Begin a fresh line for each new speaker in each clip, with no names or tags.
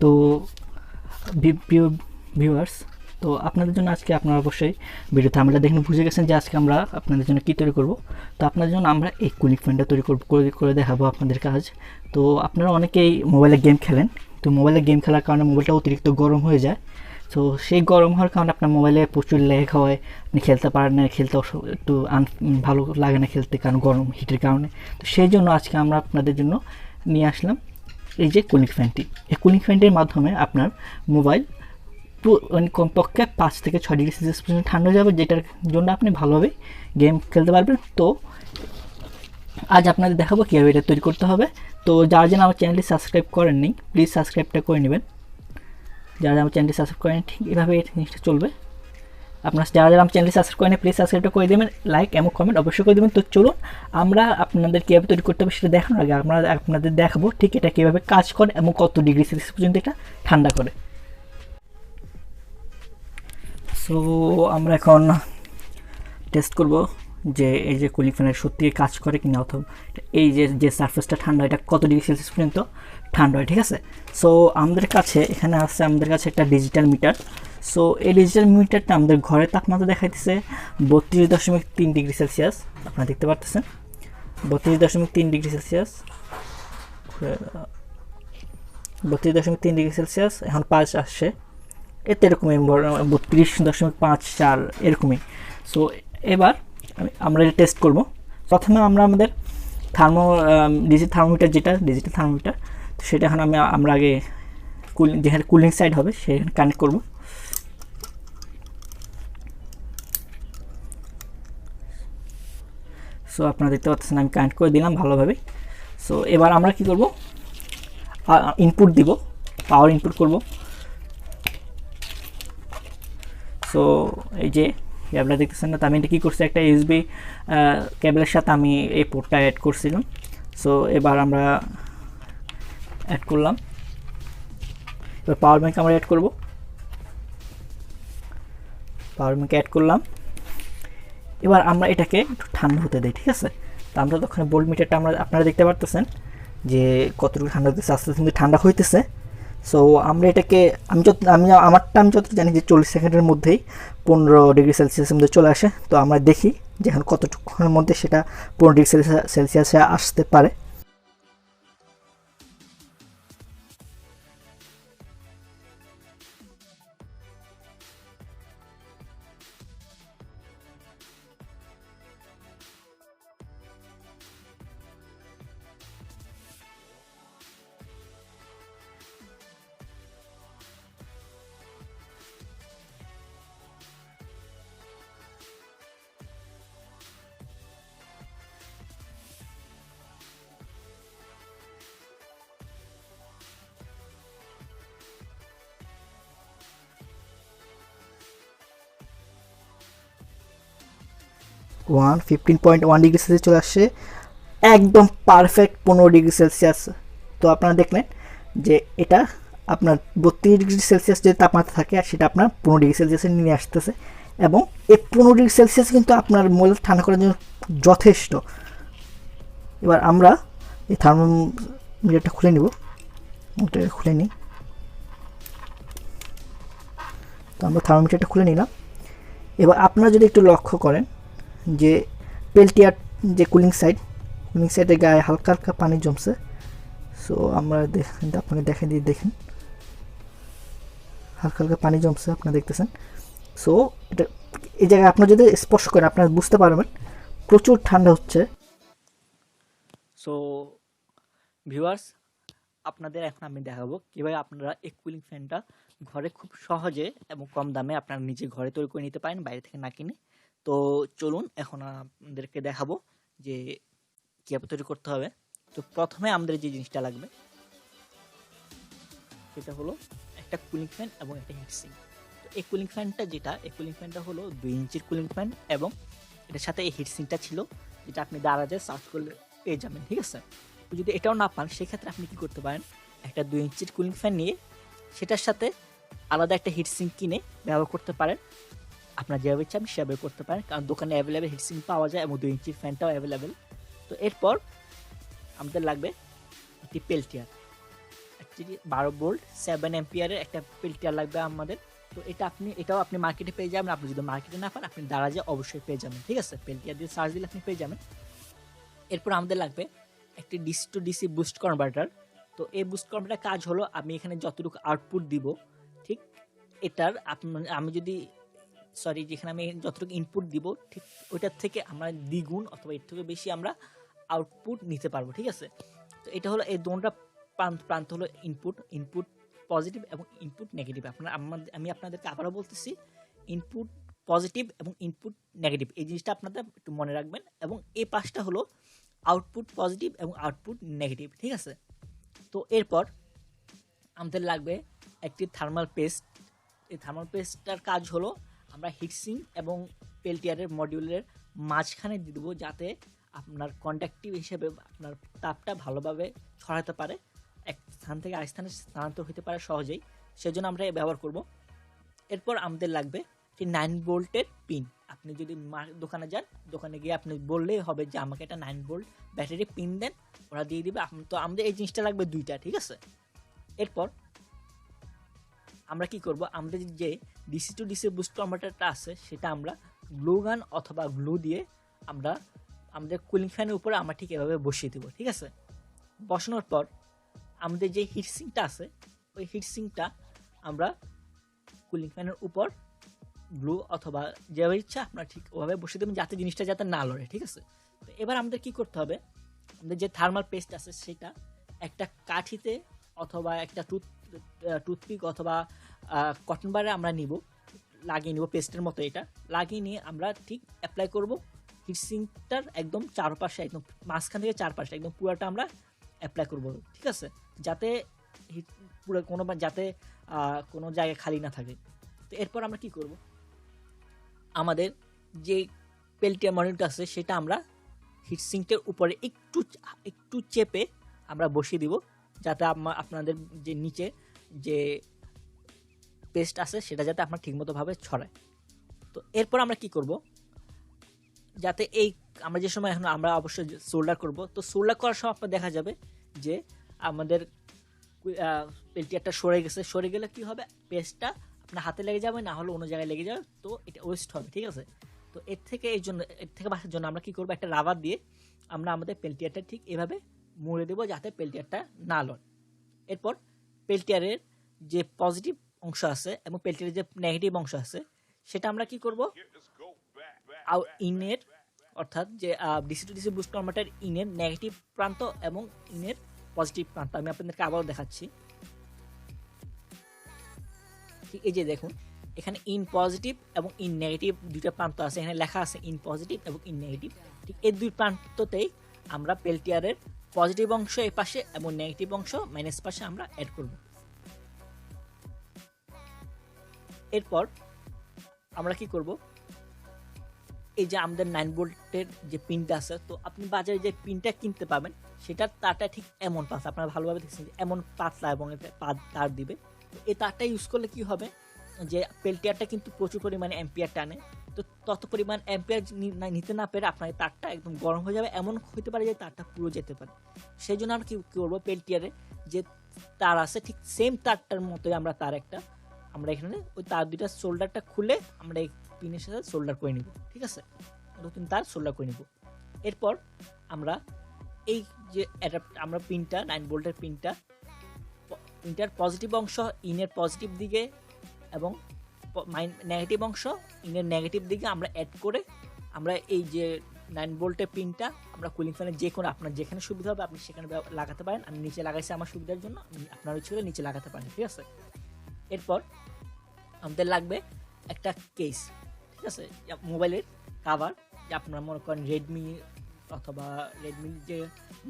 তো প্রিয় ভিউয়ার্স, তো আপনাদের জন্য আজকে আপনারা অবশ্যই ভিডিও থাম্বনেলটা দেখে বুঝে গেছেন যে আজকে আমরা আপনাদের জন্য কী তৈরি করব। তো আপনাদের জন্য আমরা এই কুলিং ফ্যানটা তৈরি করে দেখাবো আপনাদের কাজ। তো আপনারা অনেকেই মোবাইলে গেম খেলেন, তো মোবাইলে গেম খেলার কারণে মোবাইলটা অতিরিক্ত গরম হয়ে যায়। তো সেই গরম হওয়ার কারণে আপনার মোবাইলে প্রচুর ল্যাগ হয়, আপনি খেলতে পারেন না, খেলতে একটু ভালো লাগে না খেলতে, কারণ গরম হিটের কারণে। তো সেই জন্য আজকে আমরা আপনাদের জন্য নিয়ে আসলাম এই যে কুলিং ফ্যানটি। এই কুলিং ফ্যানটির মাধ্যমে আপনার মোবাইল মানে কমপক্ষে 5 থেকে 6 ডিগ্রি সেলসিয়াস পর্যন্ত ঠান্ডা হয়ে যাবে, যেটার জন্য আপনি ভালোভাবে গেম খেলতে পারবেন। তো আজ আপনাদের দেখাবো কীভাবে এটা তৈরি করতে হবে। তো যারা যেন আমার চ্যানেলটি সাবস্ক্রাইব করেননি, প্লিজ সাবস্ক্রাইবটা করে নেবেন। যারা আমার চ্যানেলটি সাবস্ক্রাইব করেন, ঠিক এভাবে এই জিনিসটা চলবে। আপনারা যারা আমার চ্যানেলটি সাবস্ক্রাইব করেন, প্লিজ সাবস্ক্রাইবটা করে দেবেন, লাইক এবং কমেন্ট অবশ্যই করে দেবেন। তো চলুন আমরা আপনাদের কীভাবে তৈরি করতে হবে সেটা দেখানোর আগে আপনাদের দেখাবো ঠিক এটা কীভাবে কাজ করে এবং কত ডিগ্রি সেলসিয়াস পর্যন্ত এটা ঠান্ডা করে। সো আমরা এখন টেস্ট করব যে এই যে কুলিং ফ্যানের সত্যি কাজ করে কিনা, অথবা এই যে সারফেসটা ঠান্ডা, এটা কত ডিগ্রি সেলসিয়াস পর্যন্ত ঠান্ডা হয়। ঠিক আছে, সো আমাদের কাছে এখানে আছে আমাদের কাছে একটা ডিজিটাল মিটার। সো এই ডিজিটাল মিটারটা আমাদের ঘরের তাপমাত্রা দেখাইতেছে 32.3 ডিগ্রি সেলসিয়াস। আপনারা দেখতে পাচ্ছেন 32.3 ডিগ্রি সেলসিয়াস, 32.3 ডিগ্রি সেলসিয়াস। এখন 5 আসছে, এতে এরকমই 32.54 এরকমই। সো এবার আমরা এটা টেস্ট করব। প্রথমে আমরা আমাদের ডিজিটাল থার্মোমিটার, তো সেটা এখন আমরা আগে যেখানে কুলিং সাইড হবে সেখানে কানেক্ট করব। সো আপনারা দেখতে পাচ্ছেন আমি কানেক্ট করে দিলাম ভালোভাবে। সো এবার আমরা কি করব, ইনপুট দিব, পাওয়ার ইনপুট করব। সো এই যে ক্যাবলা দেখতেছেন না, তো আমি এটা কী করছি, একটা ইউএসবি কেবলের সাথে আমি এই পোর্টটা অ্যাড করছিলাম। সো এবার আমরা অ্যাড করলাম। এবার পাওয়ার ব্যাঙ্ক আমরা অ্যাড করব, পাওয়ার ব্যাঙ্ক অ্যাড করলাম। এবার আমরা এটাকে একটু ঠান্ডা হতে দিই। ঠিক আছে, তো আমরা তখন ভোল্ট মিটারটা আপনারা দেখতে পারতেছেন যে কতটুকু ঠান্ডা হতেছে, আস্তে আস্তে কিন্তু ঠান্ডা হইতেছে। সো আমরা এটাকে আমি যতটুকু জানি যে 40 সেকেন্ডের মধ্যেই 15 ডিগ্রি সেলসিয়াসের মধ্যে চলে আসে। তো আমরা দেখি যে এখন কতটুকুর মধ্যে সেটা 15 ডিগ্রি সেলসিয়াসে আসতে পারে। ওয়ান 15.1 ডিগ্রি সেলসিয়াস চলে আসছে, একদম পারফেক্ট 15 ডিগ্রি সেলসিয়াস। তো আপনারা দেখলেন যে এটা আপনার 32 ডিগ্রি সেলসিয়াস যে তাপমাত্রা থাকে আর সেটা আপনার 15 ডিগ্রি সেলসিয়াসে নিয়ে আসতেছে, এবং এই 15 ডিগ্রি সেলসিয়াস কিন্তু আপনার মোবাইল ঠান্ডা করার জন্য যথেষ্ট। এবার আমরা এই থার্মোমিটারটা খুলে নিব, ওটা খুলে নিই। তো আমরা থার্মোমিটারটা খুলে নিলাম। এবার আপনারা যদি একটু লক্ষ্য করেন যে পেলটিয়ার যে কুলিং সাইডের গায়ে হালকা হালকা পানি জমছে। সো আমরা আপনাকে দেখে দিয়ে দেখেন, হালকা হালকা পানি জমছে আপনারা দেখতেছেন। সো এটা এই জায়গায় আপনার যদি স্পর্শ করেন আপনারা বুঝতে পারবেন প্রচুর ঠান্ডা হচ্ছে। সো ভিউয়ার্স, আপনাদের এখন আমি দেখাবো কীভাবে আপনারা এই কুলিং ফ্যানটা ঘরে খুব সহজে এবং কম দামে আপনারা নিজে ঘরে তৈরি করে নিতে পারেন, বাইরে থেকে না কিনে। তো চলুন এখন আপনাদেরকে দেখাবো যে কীভাবে তৈরি করতে হবে। তো প্রথমে আমাদের যে জিনিসটা লাগবে সেটা হলো একটা কুলিং ফ্যান এবং একটা হিটসিঙ্ক। তো এই কুলিং ফ্যানটা হলো 2 ইঞ্চির কুলিং ফ্যান, এবং এটার সাথে এই হিটসিঙ্কটা ছিল, যেটা আপনি দারাজে সার্চ করলে পেয়ে যাবেন। ঠিক আছে, তো যদি এটাও না পান সেক্ষেত্রে আপনি কী করতে পারেন, একটা 2 ইঞ্চির কুলিং ফ্যান নিয়ে সেটার সাথে আলাদা একটা হিটসিঙ্ক কিনে ব্যবহার করতে পারেন। আপনার যেভাবে ইচ্ছা আপনি সেভাবে করতে পারেন, কারণ দোকানে অ্যাভেলেবেল হিটসিঙ্ক পাওয়া যায় এবং 2 ইঞ্চির ফ্যানটাও অ্যাভেলেবেল। তো এরপর আমাদের লাগবে একটি পেলটিয়ার, 12 ভোল্ট 7 অ্যাম্পিয়ারের একটা পেল্টিয়ার লাগবে আমাদের। তো এটাও আপনি মার্কেটে পেয়ে যাবেন। আপনি যদি মার্কেটে না পান আপনি দারাজে অবশ্যই পেয়ে যাবেন, ঠিক আছে। পেল্টিয়ার দিয়ে সার্চ দিলে আপনি পেয়ে যাবেন। এরপর আমাদের লাগবে একটি DC to DC boost converter. তো এই বুস্ট কনভার্টার কাজ হলো আমি এখানে যতটুকু আউটপুট দিব, ঠিক এটার আমি যদি যেখানে আমি যতটুকু ইনপুট দিব ঠিক ওইটার থেকে আমরা দ্বিগুণ অথবা এর থেকে বেশি আমরা আউটপুট নিতে পারবো, ঠিক আছে। তো এটা হলো এই দুটো প্রান্ত হলো ইনপুট পজিটিভ এবং ইনপুট নেগেটিভ। আমি আপনাদেরকে আবারও বলতেছি, ইনপুট পজিটিভ এবং ইনপুট নেগেটিভ, এই জিনিসটা আপনাদের একটু মনে রাখবেন। এবং এই পাশটা হলো আউটপুট পজিটিভ এবং আউটপুট নেগেটিভ, ঠিক আছে। তো এরপর আমাদের লাগবে একটি থার্মাল পেস্ট। এই থার্মাল পেস্টটার কাজ হলো আমরা হিটসিঙ্ক এবং পেল্টিয়ারের মডিউলের মাঝখানে দিয়ে দেবো, যাতে আপনার কন্ডাক্টিভ হিসেবে আপনার তাপটা ভালোভাবে ছড়াতে পারে, এক স্থান থেকে আরেক স্থানে স্থানান্তর হতে পারে সহজেই, সেজন্য আমরা ব্যবহার করব। এরপর আমাদের লাগবে একটি 9 ভোল্টের পিন। আপনি যদি দোকানে যান, দোকানে গিয়ে আপনি বললেই হবে যে আমাকে একটা 9 ভোল্ট ব্যাটারি পিন দেন, ওরা দিয়ে দিবে। তো আমাদের এই জিনিসটা লাগবে 2টা, ঠিক আছে। এরপর আমরা কি করব, আমাদের যে ডিসি টু ডিসি বুস্ট কনভার্টারটা আছে সেটা আমরা গ্লু গান অথবা গ্লু দিয়ে আমরা আমাদের কুলিং ফ্যানের উপরে আমরা ঠিক এভাবে বসিয়ে দেবো, ঠিক আছে। বসানোর পর আমাদের যে হিটসিঙ্কটা আছে ওই হিটসিঙ্কটা আমরা কুলিং ফ্যানের উপর গ্লু অথবা যেভাবে ইচ্ছা আপনারা ঠিক ওভাবে বসিয়ে দেবেন, যাতে জিনিসটা যাতে না লড়ে, ঠিক আছে। তো এবার আমাদের কি করতে হবে, আমাদের যে থার্মাল পেস্ট আছে সেটা একটা কাঠিতে অথবা একটা টুথপিক অথবা কটন বারে আমরা লাগিয়ে নিব, পেস্টের মতো এটা লাগিয়ে নিয়ে আমরা ঠিক অ্যাপ্লাই করব হিটসিঙ্কটার একদম চারপাশে, একদম মাঝখান থেকে চারপাশে একদম পুরোটা আমরা অ্যাপ্লাই করব, ঠিক আছে, যাতে পুরো যাতে কোনো জায়গায় খালি না থাকে। তো এরপর আমরা কি করব, আমাদের যে পেল্টিয়ার মডিউলটা আছে সেটা আমরা হিটসিঙ্কের উপরে একটু চেপে আমরা বসিয়ে দিব, যাতে আপনাদের যে নিচে যে পেস্ট আছে সেটা যাতে আপনার ঠিকমতোভাবে ছড়ায়। তো এরপর আমরা কি করব, যাতে আমরা যে সময় এখন আমরা অবশ্যই সোল্ডার করব, তো সোল্ডার করার সময় আপনার দেখা যাবে যে আমাদের পেল্টিয়ারটা সরে গেলে কি হবে, পেস্টটা আপনার হাতে লেগে যাবে, না হলে অন্য জায়গায় লেগে যাবে, তো এটা ওয়েস্ট হবে, ঠিক আছে। তো এর থেকে বাঁচার জন্য আমরা কি করব, একটা রাবার দিয়ে আমরা আমাদের পেল্টিয়ারটা ঠিক এভাবে মুড়ে দেবো, যাতে পেল্টিয়ারটা না লড়ে। এরপর পেল্টিয়ারের যে পজিটিভ অংশ আছে এবং পেল্টিয়ারের যে নেগেটিভ অংশ আছে সেটা আমরা কি করব, ইনের অর্থাৎ যে DC to DC boost converter ইনের নেগেটিভ প্রান্ত এবং ইনের পজিটিভ প্রান্ত আমি আপনাদেরকে আবারও দেখাচ্ছি। ঠিক এই যে দেখুন, এখানে ইন পজিটিভ এবং ইন নেগেটিভ দুইটা প্রান্ত আছে, এখানে লেখা আছে ইন পজিটিভ এবং ইন নেগেটিভ। ঠিক এই দুই প্রান্ততেই আমরা পেল্টিয়ারের পজিটিভ অংশ এই পাশে এবং নেগেটিভ অংশ মাইনাস পাশে আমরা অ্যাড করব। এরপর আমরা কি করব, এই যে আমাদের 9 ভোল্টের যে পিনটা আছে, তো আপনি বাজারে যে পিনটা কিনতে পাবেন সেটার তারটা ঠিক এমন পাতলা, আপনারা ভালোভাবে দেখছেন এমন পাতলা এবং তার দিবে। তো এই তারটা ইউজ করলে কি হবে, যে পেল্টিয়ারটা কিন্তু প্রচুর পরিমাণে অ্যাম্পিয়ার টানে, তো তত পরিমাণ অ্যাম্পিয়ার নিতে না পেরে আপনার তারটা একদম গরম হয়ে যাবে, এমন হতে পারে যে তারটা পুরো যেতে পারে। সেই জন্য আমরা কি করবো, পেল্টিয়ারে যে তার আছে ঠিক সেম তারটার মতোই আমরা আমরা এখানে ওই তার দুইটা শোল্ডারটা খুলে আমরা এই পিনের সাথে সোল্ডার করে নিব, ঠিক আছে, নতুন তার সোল্ডার করে নিব। এরপর আমরা এই যে আমরা পিনটা 9 ভোল্টের পিনটার পজিটিভ অংশ ইনের পজিটিভ দিকে এবং নেগেটিভ অংশ ইনের নেগেটিভ দিকে আমরা অ্যাড করে আমরা এই যে 9 ভোল্টের পিনটা আমরা কুলিং ফ্যানের যে কোনো আপনার যেখানে সুবিধা হবে আপনি সেখানে লাগাতে পারেন। আমি নিচে লাগাইছি আমার সুবিধার জন্য, আপনার ইচ্ছে করে নিচে লাগাতে পারেন, ঠিক আছে। এরপর আমাদের লাগবে একটা কেস, ঠিক আছে, মোবাইলের কাভার, যে আপনারা মনে করেন রেডমি যে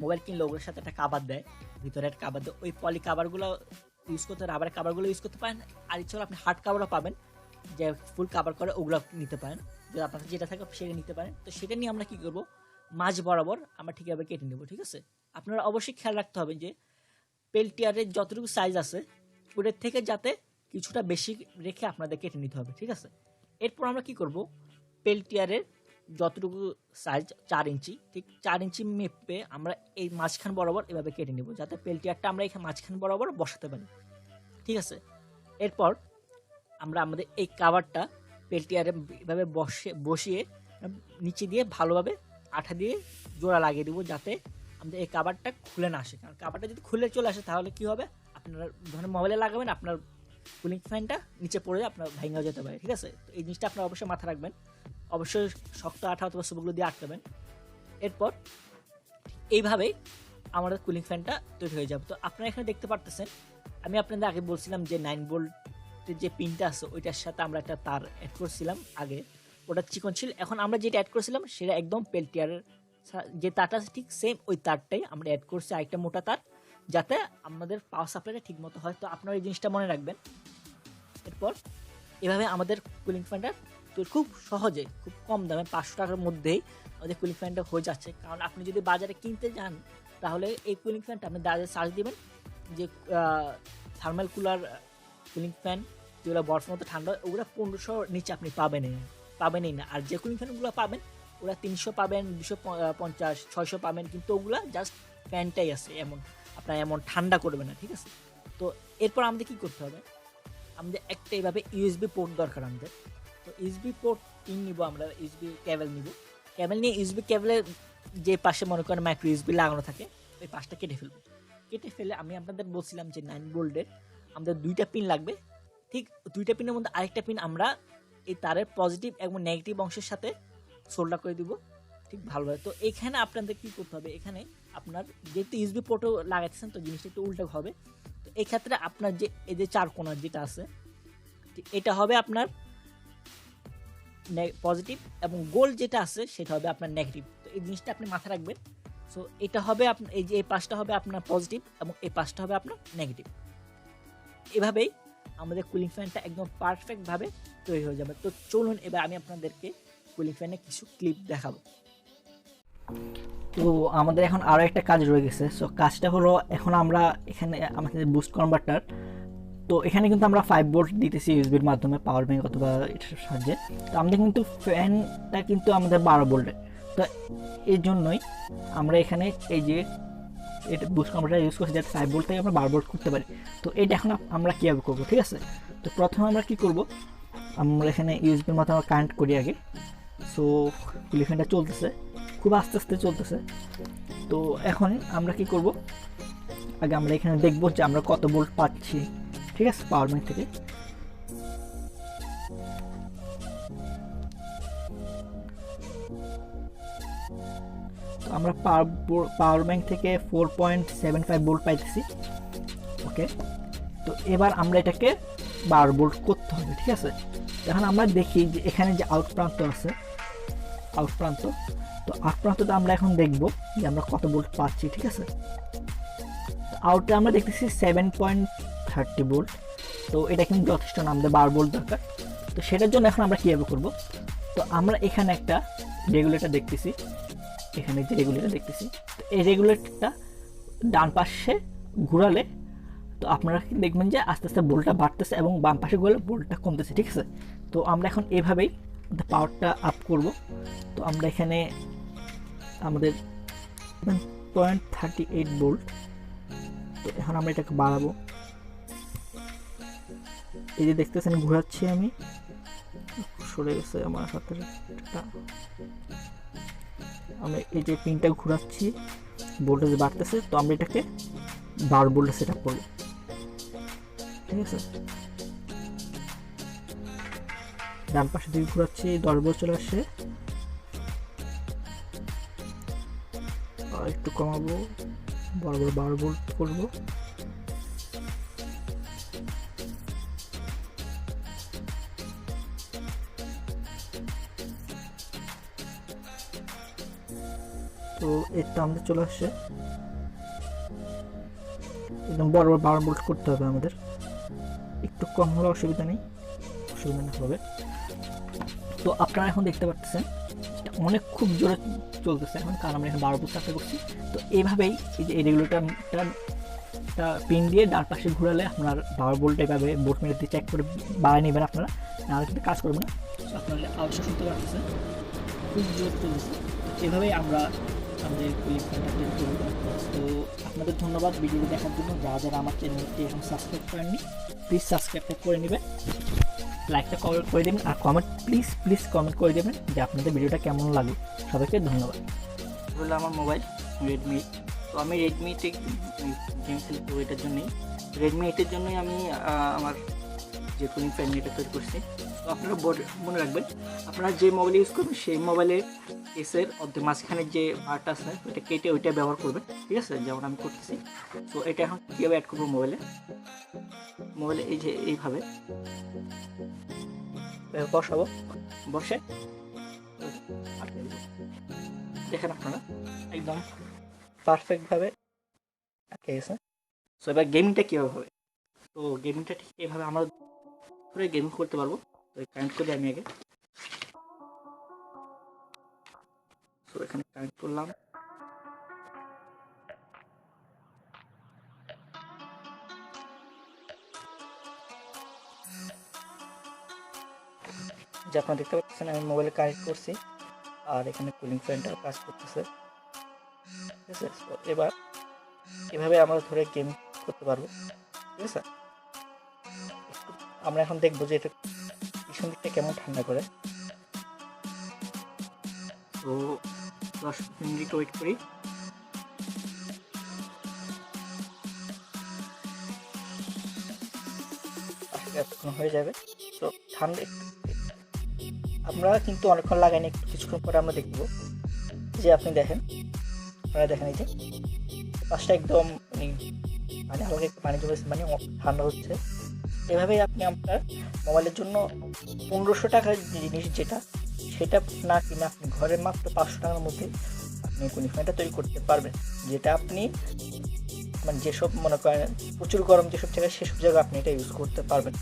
মোবাইল কিনলে ওগুলোর সাথে একটা কাভার দেয়, ভিতরে একটা কাভার দেয়, ওই পলি কাভারগুলো ইউজ করতে, রাবারের কাভারগুলো ইউজ করতে পারেন। আর ইচ্ছে হলে আপনি হার্ড কাভারও পাবেন যে ফুল কাভার করে, ওগুলো নিতে পারেন, যদি আপনার যেটা থাকে সেটা নিতে পারেন। তো সেটা নিয়ে আমরা কি করব, মাঝ বরাবর আমরা ঠিকভাবে কেটে নেব, ঠিক আছে। আপনারা অবশ্যই খেয়াল রাখতে হবে যে পেল্টিয়ারের যতটুকু সাইজ আছে ওটার থেকে যাতে কিছুটা বেশি রেখে আপনাদের কেটে নিতে হবে, ঠিক আছে। এরপর আমরা কি করব, পেল্টিয়ারের
যতটুকু সাইজ 4 ইঞ্চি, ঠিক 4 ইঞ্চি মেপে আমরা এই মাঝখান বরাবর এভাবে কেটে নেব, যাতে পেলটিয়ারটা আমরা এখানে মাঝখান বরাবর বসাতে পারি। ঠিক আছে, এরপর আমরা আমাদের এই কাভারটা পেলটিয়ারে এভাবে বসিয়ে নিচে দিয়ে ভালোভাবে আঠা দিয়ে জোড়া লাগিয়ে দেবো, যাতে আমাদের এই কাভারটা খুলে না আসে। কারণ কাভারটা যদি খুলে চলে আসে তাহলে কি হবে, আপনারা ধরেন মোবাইলে লাগাবেন, আপনার কুলিং ফ্যানটা নিচে পড়ে আপনার ভেঙেও যেতে পারে। ঠিক আছে, তো এই জিনিসটা আপনারা অবশ্যই মাথায় রাখবেন, অবশ্যই শক্ত আঠা অথবা সুপগুলো দিয়ে আটকাবেন। এরপর এইভাবেই আমাদের কুলিং ফ্যানটা তৈরি হয়ে যাবে। তো আপনারা এখানে দেখতে পারতেছেন, আমি আপনাদের আগে বলছিলাম যে 9 ভোল্টের যে পিনটা আছে ওইটার সাথে আমরা একটা তার অ্যাড করছিলাম আগে, ওটা চিকন ছিল। এখন আমরা যেটা অ্যাড করেছিলাম সেটা একদম পেলটিয়ারের যে তারটা আছে ঠিক সেম ওই তারটাই আমরা অ্যাড করছি, আরেকটা মোটা তার, যাতে আমাদের পাওয়ার সাপ্লাইটা ঠিক মতো হয়। তো আপনারা এই জিনিসটা মনে রাখবেন। এরপর এভাবে আমাদের কুলিং ফ্যানটা তো খুব সহজে, খুব কম দামে 500 টাকার মধ্যেই আমাদের কুলিং ফ্যানটা হয়ে যাচ্ছে। কারণ আপনি যদি বাজারে কিনতে যান তাহলে এই কুলিং ফ্যানটা আপনি বাজারে সার্চ দিবেন যে থার্মাল কুলার কুলিং ফ্যান যেগুলো বরফের মতো ঠান্ডা, ওগুলো 1500 নিচে আপনি পাবেনই না। আর যে কুলিং ফ্যানগুলো পাবেন ওরা 300 পাবেন, 250, 600 পাবেন, কিন্তু ওগুলা জাস্ট ফ্যানটাই আছে, এমন আপনার এমন ঠান্ডা করবে না। ঠিক আছে, তো এরপর আমাদের কী করতে হবে, আমাদের একটা এইভাবে ইউএসবি পোর্ট দরকার আমাদের। তো ইউএসবি পোর্ট পিন নিব, আমরা ইউএসবি কেবল নিব, কেবল নিয়ে ইউএসবি কেবলের যে পাশে মনে করেন মাইক্রো ইউএসবি লাগানো থাকে ওই পাশটা কেটে ফেলবো। কেটে ফেলে আমি আপনাদের বলছিলাম যে 9 ভোল্টের আমাদের 2টা পিন লাগবে। ঠিক 2টা পিনের মধ্যে আরেকটা পিন আমরা এই তারের পজিটিভ এবং নেগেটিভ অংশের সাথে সোল্ডার করে দিব ঠিক ভালোভাবে। তো এখানে আপনাদের কী করতে হবে, এখানে আপনার যেহেতু ইউএসবি পোর্টও লাগাচ্ছেন তো জিনিসটা একটু উল্টো হবে। তো এই ক্ষেত্রে আপনার যে এই যে 4 কোণার যেটা আছে এটা হবে আপনার পজিটিভ, এবং গোল যেটা আছে সেটা হবে আপনার নেগেটিভ। তো এই জিনিসটা আপনি মাথায় রাখবেন। সো এটা হবে আপনার এই যে এই পাশটা হবে আপনার পজিটিভ এবং এই পাশটা হবে আপনার নেগেটিভ। এভাবেই আমাদের কুলিং ফ্যানটা একদম পারফেক্টভাবে তৈরি হয়ে যাবে। তো চলুন এবার আমি আপনাদেরকে কুলিং ফ্যানের কিছু ক্লিপ দেখাবো।
তো আমাদের এখন আরও একটা কাজ রয়ে গেছে। সো কাজটা হলো, এখন আমরা এখানে আমাদের বুস্ট কনভার্টার, তো এখানে কিন্তু আমরা 5 ভোল্ট দিতেছি ইউএসবির মাধ্যমে, পাওয়ার ব্যাঙ্ক অথবা এটার সাহায্যে। তো আমাদের কিন্তু ফ্যানটা কিন্তু আমাদের 12 ভোল্টের। তো এই জন্যই আমরা এখানে এই যে এটা বুস্ট কনভার্টার ইউজ করছি, যাতে 5 ভোল্ট থেকে আমরা 12 ভোল্ট করতে পারি। তো এটা এখন আমরা কীভাবে করবো, ঠিক আছে। তো প্রথমে আমরা কী করব, আমরা এখানে ইউএসবির মতো আমরা কানেক্ট করি আগে। সো কুলিং ফ্যানটা চলতেছে, খুব আস্তে আস্তে চলতেছে। তো এখন আমরা কি করব, আগে আমরা এখানে দেখব যে আমরা কত ভোল্ট পাচ্ছি, ঠিক আছে, পাওয়ার ব্যাঙ্ক থেকে। তো আমরা পাওয়ার ব্যাঙ্ক থেকে 4.75 ভোল্ট পাইতেছি। ওকে, তো এবার আমরা এটাকে 12 ভোল্ট করতে হবে, ঠিক আছে। এখন আমরা দেখি যে এখানে যে আউট প্রান্ত আছে, আউট প্রান্ত, তো আউট প্রান্তটা আমরা এখন দেখব যে আমরা কত ভোল্ট পাচ্ছি, ঠিক আছে। আউটে আমরা দেখতেছি 7.30 ভোল্ট। তো এটা কিন্তু যথেষ্ট না, আমাদের 12 ভোল্ট দরকার। তো সেটার জন্য এখন আমরা কীভাবে করব, তো আমরা এখানে একটা রেগুলেটর দেখতেছি, এখানে যে রেগুলেটর দেখতেছি, তো এই রেগুলেটরটা ডান পাশে ঘোরালে তো আপনারা দেখবেন যে আস্তে আস্তে ভোল্টটা বাড়তেছে এবং বাম পাশে ঘোরালে ভোল্টটা কমতেছে, ঠিক আছে। তো আমরা এখন এভাবেই পাওয়ারটা আপ করব। তো আমরা এখানে আমাদের 7.38 ভোল্ট, তো এখন আমরা এটাকে বাড়াবো। এই যে দেখতেছেন ঘোরাচ্ছি আমি, সরে গেছে আমার হাতের, আমি এই যে পিনটা ঘোরাচ্ছি, ভোল্টেজ বাড়তেছে। তো আমরা এটাকে 12 ভোল্টে সেট আপ করবো, ঠিক আছে। ডান পাশে দিকে ঘোরাচ্ছি, 10 ভোল্ট চলে আসছে। একটু কমাবো, 12 ভোল্ট করবো। তো এটা আমাদের চলে আসছে, একদম বড় 12 ভোল্ট করতে হবে আমাদের। একটু কম হলে অসুবিধা নেই, অসুবিধা না হবে। তো আপনারা এখন দেখতে পাচ্ছেন এটা অনেক খুব জোরে চলতেছে এখন, কারণ আমরা এখন 12 ভোল্ট সাপ্লাই করছি। তো এইভাবেই এই যে এই রেগুলেটরটা পিন দিয়ে ডান পাশে ঘোরালে আপনার 12 ভোল্ট এইভাবে বোর্ড মেরে দিয়ে চেক করে বাড়ায় নেবেন আপনারা, নাহলে কিন্তু কাজ করবে না। আপনারা অবশ্যই শুনতে পাচ্ছেন খুব জোর চলেছে। এভাবেই আমরা আমাদের কুলিং ফ্যানটা তৈরি করবো। তো আপনাদের ধন্যবাদ ভিডিওটি দেখার জন্য। যারা যারা আমার চ্যানেলটি এখন সাবস্ক্রাইব করেননি প্লিজ সাবস্ক্রাইবটা করে নেবেন, লাইকটা কমেন্ট করে দেবেন, আর প্লিজ কমেন্ট করে দেবেন যে আপনাদের ভিডিওটা কেমন লাগে। সবাইকে ধন্যবাদ। হলো আমার মোবাইল রেডমি। তো আমি রেডমিতে গেম খেলি, তো এটার জন্যই রেডমি 8-এর জন্যই আমি আমার যে কুলিং ফ্যান এটা তৈরি করছি। তো আপনারা মনে রাখবেন, আপনারা যে মোবাইল ইউজ করবেন সেই মোবাইলের কেসের অর্ধেক মাঝখানে যে পার্ট আছে ওইটা কেটে ওইটা ব্যবহার করবেন, ঠিক আছে, যেমন আমি করতেছি। তো এটা এখন কীভাবে অ্যাড করবো মোবাইলে এই যে এইভাবে বসাবো, বসে আটকে দেবো। দেখেন আপনারা একদম পারফেক্টভাবে আটকে গেছে। সো এবার গেমিংটা কীভাবে হবে, তো গেমিংটা ঠিক এইভাবে আমরা করে গেমিং করতে পারবো। তো কানেক্ট করি আমি আগে। সো এখানে কানেক্ট করলাম। যে আপনারা দেখতে পাচ্ছেন আমি মোবাইলে কানেক্ট করছি, আর এখানে কুলিং ফ্যানটা কাজ করতেছে, ঠিক আছে। তো এবার এভাবে আমরা ধরে গেম করতে পারবো, ঠিক আছে। আমরা এখন দেখবো যে এটা পিছন দিকটা কেমন ঠান্ডা করে। তো 10 মিনিট ওয়েট করি। এতক্ষণ হয়ে যাবে। তো ঠান্ডা আমরা কিন্তু অনেকক্ষণ লাগাইনি, একটু কিছুক্ষণ পরে আমরা দেখবো যে আপনি দেখেন, আপনারা দেখেন এই যে পাশটা একদম মানে হালকা একটু পানি জমেছে, মানে ঠান্ডা হচ্ছে। এভাবেই আপনি আপনার মোবাইলের জন্য 1500 টাকার জিনিস যেটা সেটা না কিনে আপনি ঘরে মাত্র 500 টাকার মধ্যে আপনি কুলিং ফ্যানটা তৈরি করতে পারবেন, যেটা আপনি মানে যেসব মনে করেন প্রচুর গরম যেসব জায়গায় সেসব জায়গায় আপনি এটা ইউজ করতে পারবেন।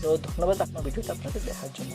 তো ধন্যবাদ আপনার ভিডিওটা আপনাদের দেখার জন্য।